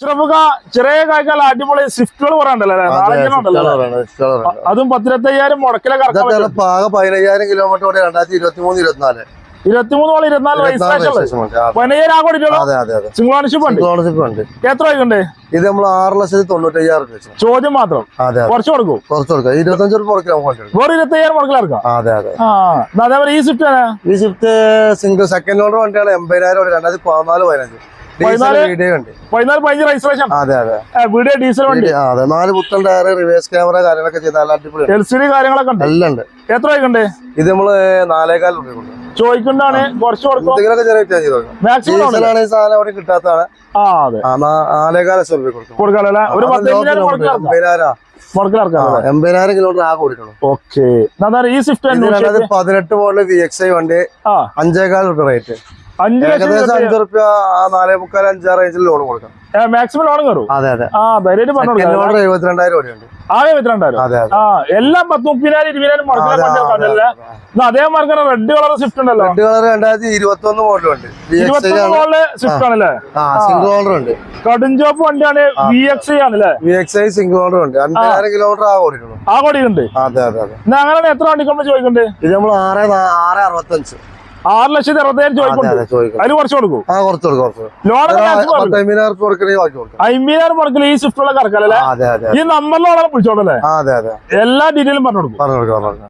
ചെറിയ കായ്ക്കാല അടിപൊളി സ്വിഫ്റ്റുകൾ പറയണ്ടല്ലോ അതും 10,25,000 മുടക്കിലൊക്കെ 15,000 കിലോമീറ്റർ 2023-24 രജിസ്ട്രേഷൻ 15,000 സിംഗിൾ ഓണർഷിപ്പ് ഉണ്ട്. എത്ര രൂപയുണ്ട് ഇത്? നമ്മൾ 6,95,000 ചോദ്യം മാത്രം. കുറച്ച് കൊടുക്കും. 25 25,000 മുടക്കിലിറക്കാം. അതേപോലെ ഈ സ്വിഫ്റ്റ് സിംഗിൾ സെക്കൻഡ് ഓണർ വണ്ടിയാണ്. 80,000 2014-15 രജിസ്ട്രേഷൻ. വീഡിയോ ഡീസൽ വണ്ടി. 4 പുത്തൻ ടയർ, റിവേഴ്സ് ക്യാമറ കാര്യങ്ങളൊക്കെ ചെയ്ത് നല്ല അടിപൊളി LCD കാര്യങ്ങളൊക്കെ എല്ലാം ഉണ്ട്. എത്ര രൂപയുണ്ട് ഇത്? നമ്മള് 4,400 രൂപ ചോദിക്കുന്നതാണ്. കുറച്ച് കൊടുക്കും. സാധനം അവിടെ കിട്ടാത്തതാണ്. 4,400 രൂപ കൊടുക്കാം. ഒരു 80,000 കിലോമീറ്റർ ആകെ കൊടുക്കണം. ഓക്കെ. ഈ സ്വിഫ്റ്റ് 18 മോഡൽ VXI വണ്ടി 5,400 രൂപ റേറ്റ്. ഏകദേശം 5 രൂപ 4,45 റേഞ്ചിൽ ലോൺ കൊടുക്കാം. മാക്സിമം ലോൺ കയറും. അതെ അതെ. 72,000 രൂപയുണ്ട്. 72,000. എല്ലാം 10,000-20,000 മുടക്കില്ല. അതേ മാർക്കാണ് റെഡ് കളർ സ്വിഫ്റ്റ് ഉണ്ടല്ലോ. Red colour 2021 മോഡലുണ്ട്. സ്വിഫ്റ്റ് ആണല്ലേ? സിംഗിൾ ഓണർ ഉണ്ട്. കടുംചോപ്പ് വണ്ടിയാണ്. VXI ആണല്ലേ? VXI സിംഗിൾ ഓണർ ഉണ്ട്. 5,000 കിലോമീറ്റർ ആ കൊടുക്കുന്നുണ്ട്. അതെ അതെ അതെ. അങ്ങനെ എത്ര വണ്ടി നമ്മൾ ചോദിക്കണ്ടേ? ഇത് നമ്മൾ 6,65,000 6,60,000 ചോദിക്കും. അതിന് കുറച്ച് കൊടുക്കും. ലോൺ 50,000 മുടക്കില്ല. ഈ സ്വിഫ്റ്റുള്ള കറക്കല്ലേ? ഈ നമ്പറിലുള്ള വിളിച്ചോളല്ലേ? എല്ലാ ഡീറ്റെയിലും പറഞ്ഞു കൊടുക്കും.